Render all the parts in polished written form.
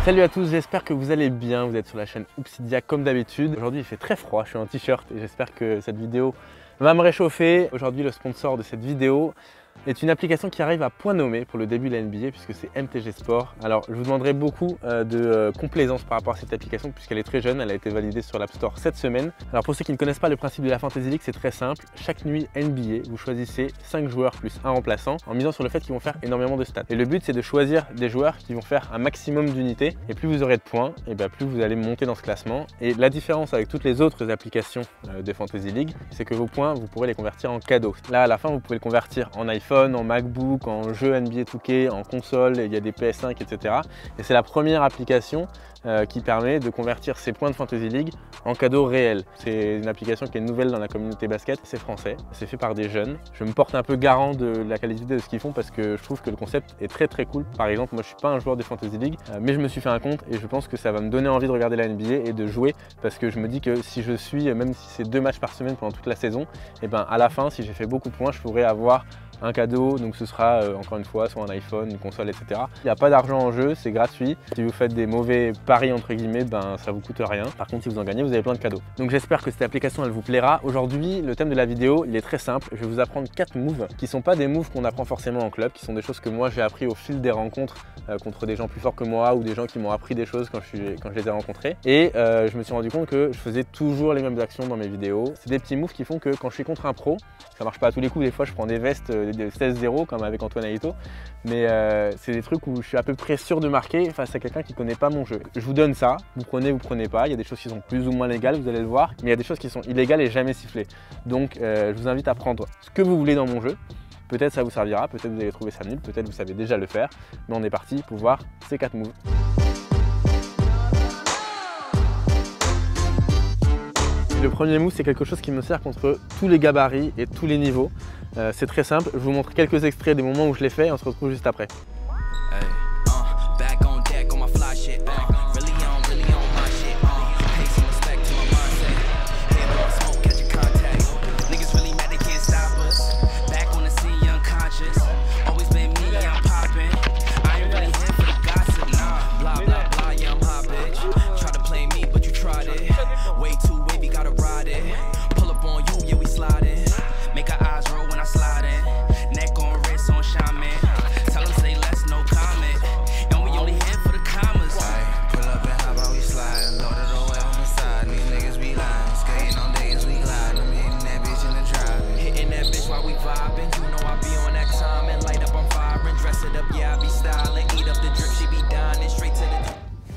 Salut à tous, j'espère que vous allez bien, vous êtes sur la chaîne Oupsidia comme d'habitude. Aujourd'hui il fait très froid, je suis en t-shirt et j'espère que cette vidéo va me réchauffer. Aujourd'hui le sponsor de cette vidéo est une application qui arrive à point nommé pour le début de la NBA puisque c'est MTG Sport. Alors je vous demanderai beaucoup de complaisance par rapport à cette application puisqu'elle est très jeune, elle a été validée sur l'App Store cette semaine. Alors pour ceux qui ne connaissent pas le principe de la Fantasy League, c'est très simple. Chaque nuit NBA, vous choisissez 5 joueurs plus un remplaçant en misant sur le fait qu'ils vont faire énormément de stats. Et le but c'est de choisir des joueurs qui vont faire un maximum d'unités et plus vous aurez de points, et bien plus vous allez monter dans ce classement. Et la différence avec toutes les autres applications de Fantasy League, c'est que vos points, vous pourrez les convertir en cadeaux. Là à la fin, vous pouvez les convertir en iPhone, en MacBook, en jeu NBA 2K, en console, il y a des PS5, etc. Et c'est la première application qui permet de convertir ces points de Fantasy League en cadeaux réels. C'est une application qui est nouvelle dans la communauté basket, c'est français, c'est fait par des jeunes. Je me porte un peu garant de la qualité de ce qu'ils font parce que je trouve que le concept est très cool. Par exemple, moi je suis pas un joueur de Fantasy League, mais je me suis fait un compte et je pense que ça va me donner envie de regarder la NBA et de jouer parce que je me dis que si je suis, même si c'est 2 matchs par semaine pendant toute la saison, et ben à la fin, si j'ai fait beaucoup de points, je pourrais avoir un cadeau, donc ce sera encore une fois soit un iPhone, une console, etc. Il n'y a pas d'argent en jeu, c'est gratuit. Si vous faites des mauvais paris entre guillemets, ben ça vous coûte rien. Par contre, si vous en gagnez, vous avez plein de cadeaux. Donc j'espère que cette application elle vous plaira. Aujourd'hui, le thème de la vidéo, il est très simple. Je vais vous apprendre 4 moves qui sont pas des moves qu'on apprend forcément en club, qui sont des choses que moi j'ai appris au fil des rencontres contre des gens plus forts que moi ou des gens qui m'ont appris des choses quand je les ai rencontrés. Et je me suis rendu compte que je faisais toujours les mêmes actions dans mes vidéos. C'est des petits moves qui font que quand je suis contre un pro, ça marche pas à tous les coups. Des fois, je prends des vestes de 16-0 comme avec Antoine Aito, mais c'est des trucs où je suis à peu près sûr de marquer face à quelqu'un qui connaît pas mon jeu. Je vous donne ça, vous prenez pas, il y a des choses qui sont plus ou moins légales, vous allez le voir, mais il y a des choses qui sont illégales et jamais sifflées. Donc je vous invite à prendre ce que vous voulez dans mon jeu. Peut-être ça vous servira, peut-être vous allez trouver ça nul, peut-être vous savez déjà le faire, mais on est parti pour voir ces 4 moves. Le premier move, c'est quelque chose qui me sert contre tous les gabarits et tous les niveaux. C'est très simple, je vous montre quelques extraits des moments où je l'ai fait et on se retrouve juste après.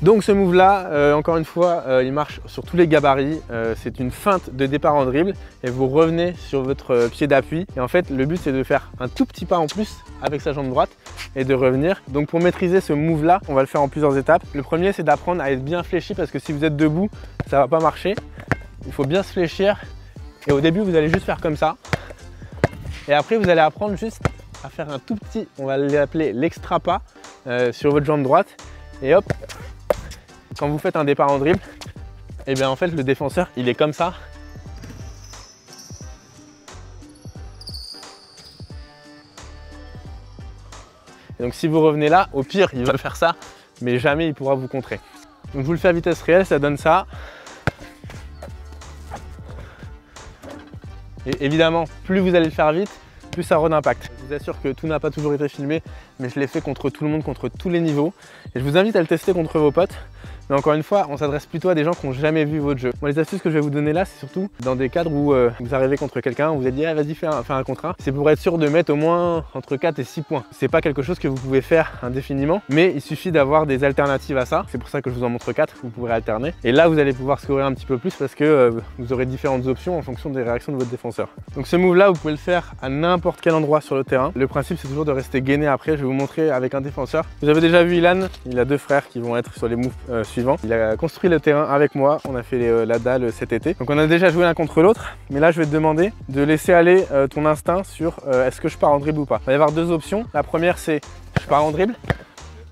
Donc ce move là, encore une fois, il marche sur tous les gabarits, c'est une feinte de départ en dribble et vous revenez sur votre pied d'appui et en fait le but c'est de faire un tout petit pas en plus avec sa jambe droite et de revenir. Donc pour maîtriser ce move là, on va le faire en plusieurs étapes. Le premier c'est d'apprendre à être bien fléchi parce que si vous êtes debout, ça va pas marcher. Il faut bien se fléchir et au début vous allez juste faire comme ça et après vous allez apprendre juste à faire un tout petit, on va l'appeler l'extra pas sur votre jambe droite et hop. Quand vous faites un départ en dribble, et bien en fait le défenseur il est comme ça. Et donc si vous revenez là, au pire il va faire ça, mais jamais il pourra vous contrer. Donc je vous le fais à vitesse réelle, ça donne ça. Et évidemment, plus vous allez le faire vite, plus ça aura d'impact. Je vous assure que tout n'a pas toujours été filmé, mais je l'ai fait contre tout le monde, contre tous les niveaux. Et je vous invite à le tester contre vos potes. Mais encore une fois, on s'adresse plutôt à des gens qui n'ont jamais vu votre jeu. Moi, les astuces que je vais vous donner là, c'est surtout dans des cadres où vous arrivez contre quelqu'un, vous vous dit ah, vas-y fais un contre 1. C'est pour être sûr de mettre au moins entre 4 et 6 points. C'est pas quelque chose que vous pouvez faire indéfiniment, mais il suffit d'avoir des alternatives à ça. C'est pour ça que je vous en montre 4, vous pourrez alterner. Et là, vous allez pouvoir scorer un petit peu plus parce que vous aurez différentes options en fonction des réactions de votre défenseur. Donc ce move là, vous pouvez le faire à n'importe quel endroit sur le terrain. Le principe, c'est toujours de rester gainé après. Je vais vous montrer avec un défenseur. Vous avez déjà vu Ilan, il a 2 frères qui vont être sur les moves suivants. Il a construit le terrain avec moi, on a fait la dalle cet été. Donc on a déjà joué l'un contre l'autre, mais là je vais te demander de laisser aller ton instinct sur est-ce que je pars en dribble ou pas. Il va y avoir 2 options. La première c'est je pars en dribble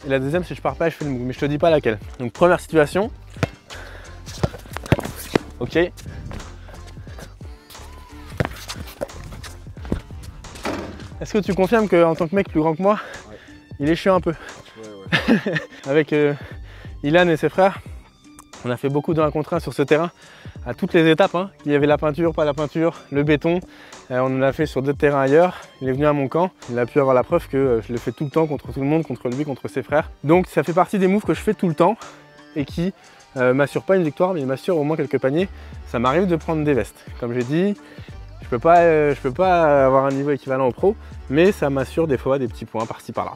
et la deuxième c'est je pars pas et je fais le move, mais je te dis pas laquelle. Donc première situation, ok. Est-ce que tu confirmes qu'en tant que mec plus grand que moi, il est chiant un peu? Ouais. Avec Ilan et ses frères, on a fait beaucoup de 1 contre 1 sur ce terrain à toutes les étapes. Hein. Il y avait la peinture, pas la peinture, le béton. On en a fait sur d'autres terrains ailleurs. Il est venu à mon camp. Il a pu avoir la preuve que je le fais tout le temps contre tout le monde, contre lui, contre ses frères. Donc ça fait partie des moves que je fais tout le temps et qui m'assurent pas une victoire, mais m'assurent au moins quelques paniers. Ça m'arrive de prendre des vestes. Comme j'ai dit, je peux pas avoir un niveau équivalent au pro, mais ça m'assure des fois des petits points par-ci par-là.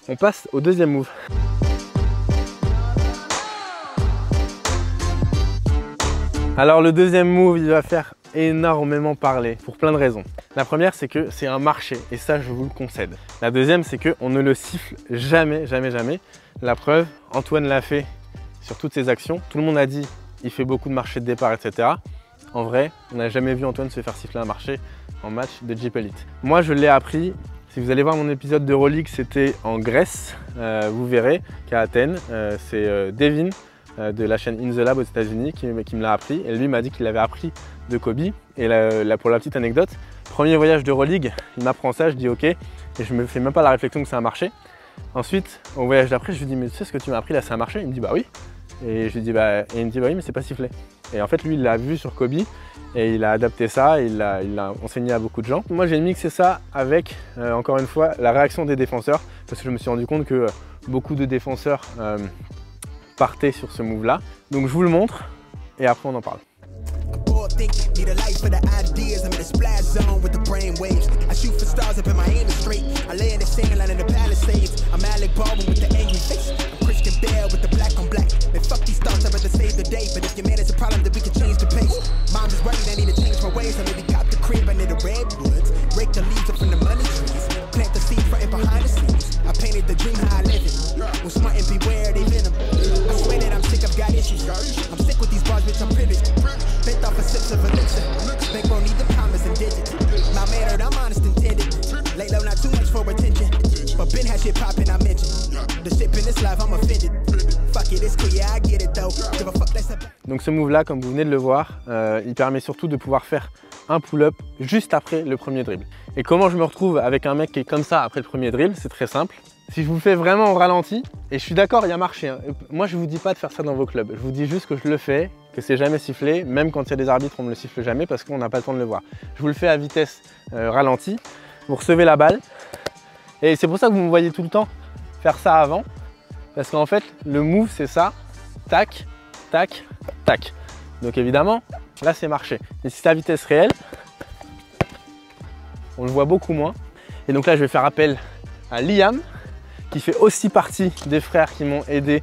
On passe au deuxième move. Alors le deuxième move, il va faire énormément parler pour plein de raisons. La première, c'est que c'est un marché et ça, je vous le concède. La deuxième, c'est qu'on ne le siffle jamais, jamais, jamais. La preuve, Antoine l'a fait sur toutes ses actions. Tout le monde a dit, il fait beaucoup de marchés de départ, etc. En vrai, on n'a jamais vu Antoine se faire siffler un marché en match de Jeep Elite. Moi, je l'ai appris. Si vous allez voir mon épisode de Roleague, c'était en Grèce. Vous verrez qu'à Athènes, c'est Devin de la chaîne In The Lab aux États-Unis qui me l'a appris. Et lui m'a dit qu'il l'avait appris de Kobe. Et là, pour la petite anecdote, premier voyage de Roleague, il m'apprend ça, je dis ok. Et je me fais même pas la réflexion que ça a marché. Ensuite, au voyage d'après, je lui dis mais tu sais ce que tu m'as appris là, ça a marché? Il me dit bah oui. Et je lui dis bah, et il me dit bah oui, mais c'est pas sifflé. Et en fait, lui, il l'a vu sur Kobe et il a adapté ça, il l'a enseigné à beaucoup de gens. Moi, j'ai mixé ça avec, encore une fois, la réaction des défenseurs parce que je me suis rendu compte que beaucoup de défenseurs partaient sur ce move-là. Donc, je vous le montre et après, on en parle. Need a light for the ideas. I'm in a splash zone with the brain waves. I shoot for stars up in my aim is straight. I lay in the sand line in the Palisades. I'm Alec Baldwin with the angry face. I'm Christian Bale with the black on black. Man, fuck these thoughts, I'd rather save the day. But if your man is a problem, then we can change the pace. Mom is worried, I need to change my ways. I maybe got the crib under the redwoods. Rake the leaves up from the money trees. Plant the seed right behind the scenes. I painted the dream how I live it. When smart and beware, they venom. I swear that I'm sick, I've got issues. I'm sick with these bars, bitch, I'm privileged. Bent off a sips of elixir. Bankroll need the commas and digits. My man, I'm honest intended. Lay low, not too much for attention. But Ben has shit poppin', I mentioned. The shit in this life, I'm offended. Fuck it, it's cool, yeah, I get it though. Give a fuck, that's a... Donc ce move là, comme vous venez de le voir, il permet surtout de pouvoir faire un pull-up juste après le premier dribble. Et comment je me retrouve avec un mec qui est comme ça après le premier dribble? C'est très simple. Si je vous le fais vraiment au ralenti, et je suis d'accord, il y a marché. Hein. Moi, je vous dis pas de faire ça dans vos clubs. Je vous dis juste que je le fais, que c'est jamais sifflé. Même quand il y a des arbitres, on me le siffle jamais parce qu'on n'a pas le temps de le voir. Je vous le fais à vitesse ralentie. Vous recevez la balle. Et c'est pour ça que vous me voyez tout le temps faire ça avant. Parce qu'en fait, le move, c'est ça. Tac, tac, tac. Donc évidemment, là, c'est marché. Et si c'est à vitesse réelle, on le voit beaucoup moins. Et donc là, je vais faire appel à Liam, qui fait aussi partie des frères qui m'ont aidé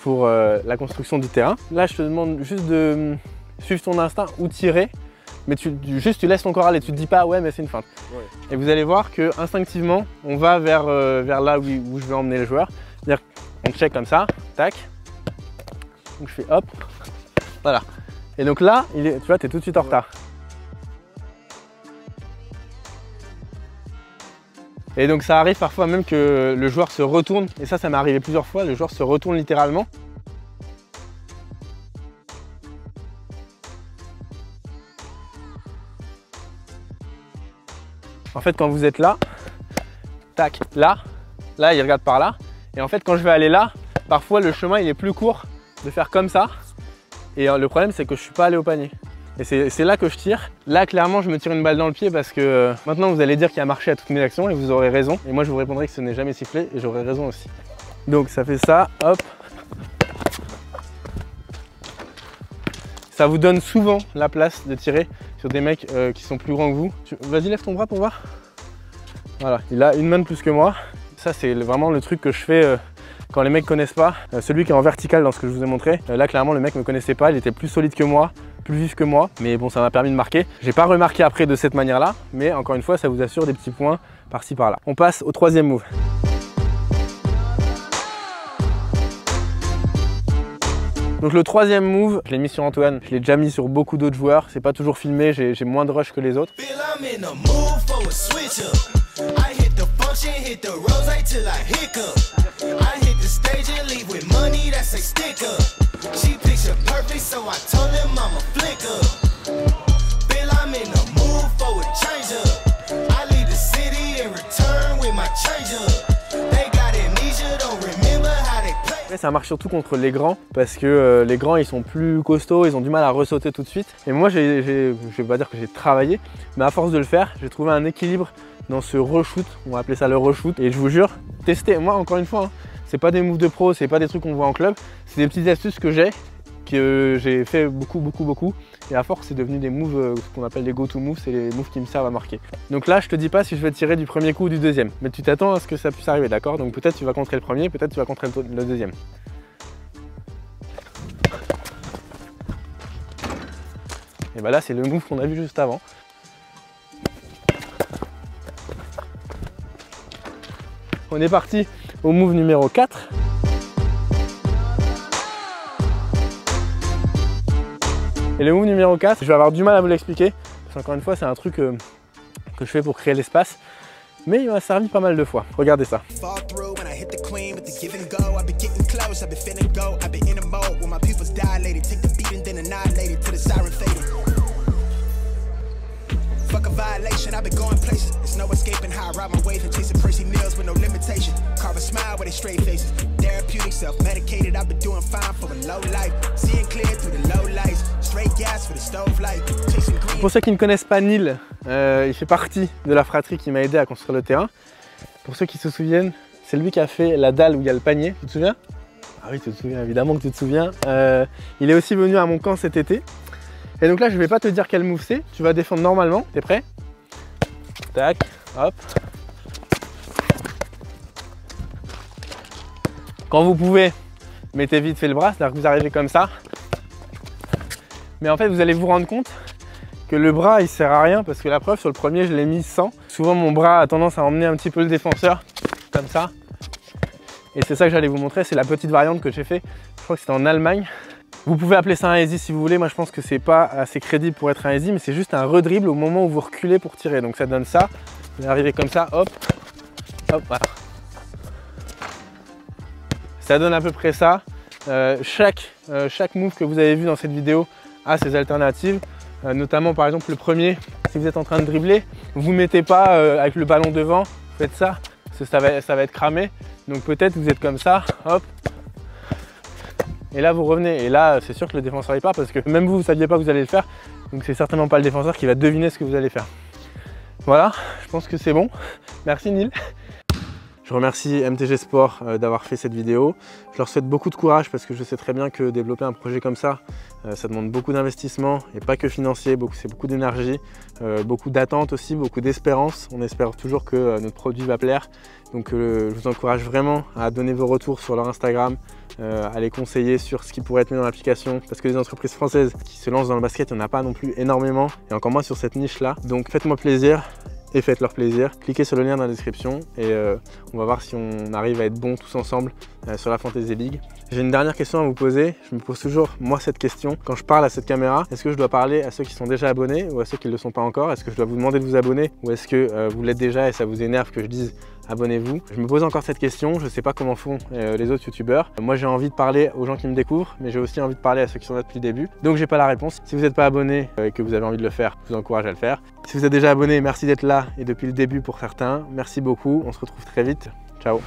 pour la construction du terrain. Là, je te demande juste de suivre ton instinct ou tirer, mais tu laisses ton corps aller, tu te dis pas ouais mais c'est une feinte. Ouais. Et vous allez voir que instinctivement, on va vers là où je vais emmener le joueur. C'est-à-dire on check comme ça, tac, donc je fais hop, voilà. Et donc là, tu vois, tu es tout de suite en retard. Et donc ça arrive parfois même que le joueur se retourne, et ça m'est arrivé plusieurs fois, le joueur se retourne littéralement. En fait quand vous êtes là, tac, là, il regarde par là, et en fait quand je vais aller là, parfois le chemin il est plus court de faire comme ça, et le problème c'est que je suis pas allé au panier. Et c'est là que je tire. Là, clairement, je me tire une balle dans le pied parce que maintenant, vous allez dire qu'il y a marché à toutes mes actions et vous aurez raison. Et moi, je vous répondrai que ce n'est jamais sifflé et j'aurai raison aussi. Donc, ça fait ça, hop. Ça vous donne souvent la place de tirer sur des mecs qui sont plus grands que vous. Vas-y, lève ton bras pour voir. Voilà, il a une main de plus que moi. Ça, c'est vraiment le truc que je fais quand les mecs connaissent pas. Celui qui est en vertical dans ce que je vous ai montré. Là, clairement, le mec me connaissait pas. Il était plus solide que moi, plus vif que moi, mais bon, ça m'a permis de marquer. J'ai pas remarqué après de cette manière-là, mais encore une fois, ça vous assure des petits points par-ci par-là. On passe au troisième move. Donc le troisième move, je l'ai mis sur Antoine, je l'ai déjà mis sur beaucoup d'autres joueurs, c'est pas toujours filmé, j'ai moins de rush que les autres. Ça marche surtout contre les grands parce que les grands ils sont plus costauds, ils ont du mal à ressauter tout de suite. Et moi je vais pas dire que j'ai travaillé, mais à force de le faire, j'ai trouvé un équilibre dans ce reshoot, on va appeler ça le reshoot. Et je vous jure, testez, moi encore une fois, hein, c'est pas des moves de pro, c'est pas des trucs qu'on voit en club, c'est des petites astuces que j'ai fait beaucoup. Et à force c'est devenu des moves, ce qu'on appelle des go-to moves, c'est les moves qui me servent à marquer. Donc là je te dis pas si je vais tirer du premier coup ou du deuxième, mais tu t'attends à ce que ça puisse arriver, d'accord? Donc peut-être tu vas contrer le premier, peut-être tu vas contrer le deuxième. Et bah là c'est le move qu'on a vu juste avant. On est parti au move numéro 4. Et le move numéro 4, je vais avoir du mal à vous l'expliquer, parce qu'encore une fois, c'est un truc que je fais pour créer l'espace, mais il m'a servi pas mal de fois. Regardez ça. Fuck a violation, I've been going places. There's no escaping how I ride my wave and chasing Percy meals with no limitation. Carve a smile with their straight faces. Therapeutic, self-medicated, I've been doing fine for a low life. Seeing clear through the low lights. Straight gas for the stove light. Chasing green. Pour ceux qui ne connaissent pas Neil, il fait partie de la fratrie qui m'a aidé à construire le terrain. Pour ceux qui se souviennent, c'est lui qui a fait la dalle où il y a le panier. Tu te souviens? Ah oui, tu te souviens, évidemment que tu te souviens. Il est aussi venu à mon camp cet été. Et donc là, je vais pas te dire quel move c'est, tu vas défendre normalement, t'es prêt? Tac, hop. Quand vous pouvez, mettez vite fait le bras, c'est-à-dire que vous arrivez comme ça. Mais en fait, vous allez vous rendre compte que le bras, il sert à rien parce que la preuve, sur le premier, je l'ai mis sans. Souvent, mon bras a tendance à emmener un petit peu le défenseur, comme ça. Et c'est ça que j'allais vous montrer, c'est la petite variante que j'ai fait. Je crois que c'était en Allemagne. Vous pouvez appeler ça un easy si vous voulez, moi je pense que c'est pas assez crédible pour être un easy, mais c'est juste un redribble au moment où vous reculez pour tirer. Donc ça donne ça, vous arrivez comme ça, hop, hop, voilà. Ça donne à peu près ça. Chaque move que vous avez vu dans cette vidéo a ses alternatives, notamment par exemple le premier, si vous êtes en train de dribbler, vous ne mettez pas avec le ballon devant, vous faites ça, parce que ça va être cramé. Donc peut-être vous êtes comme ça, hop. Et là vous revenez, et là c'est sûr que le défenseur y part parce que même vous ne saviez pas que vous allez le faire, donc c'est certainement pas le défenseur qui va deviner ce que vous allez faire. Voilà, je pense que c'est bon. Merci Neil. Je remercie MTG Sport d'avoir fait cette vidéo. Je leur souhaite beaucoup de courage parce que je sais très bien que développer un projet comme ça, ça demande beaucoup d'investissement et pas que financier, c'est beaucoup d'énergie, beaucoup d'attente aussi, beaucoup d'espérance. On espère toujours que notre produit va plaire. Donc je vous encourage vraiment à donner vos retours sur leur Instagram, à les conseiller sur ce qui pourrait être mis dans l'application parce que les entreprises françaises qui se lancent dans le basket, il n'y en a pas non plus énormément et encore moins sur cette niche-là. Donc faites-moi plaisir et faites leur plaisir. Cliquez sur le lien dans la description et on va voir si on arrive à être bons tous ensemble sur la Fantasy League. J'ai une dernière question à vous poser. Je me pose toujours moi cette question. Quand je parle à cette caméra, est-ce que je dois parler à ceux qui sont déjà abonnés ou à ceux qui ne le sont pas encore? Est-ce que je dois vous demander de vous abonner ou est-ce que vous l'êtes déjà et ça vous énerve que je dise abonnez-vous? Je me pose encore cette question, je ne sais pas comment font les autres youtubeurs. Moi j'ai envie de parler aux gens qui me découvrent, mais j'ai aussi envie de parler à ceux qui sont là depuis le début. Donc j'ai pas la réponse. Si vous n'êtes pas abonné et que vous avez envie de le faire, je vous encourage à le faire. Si vous êtes déjà abonné, merci d'être là et depuis le début pour certains. Merci beaucoup, on se retrouve très vite. Ciao.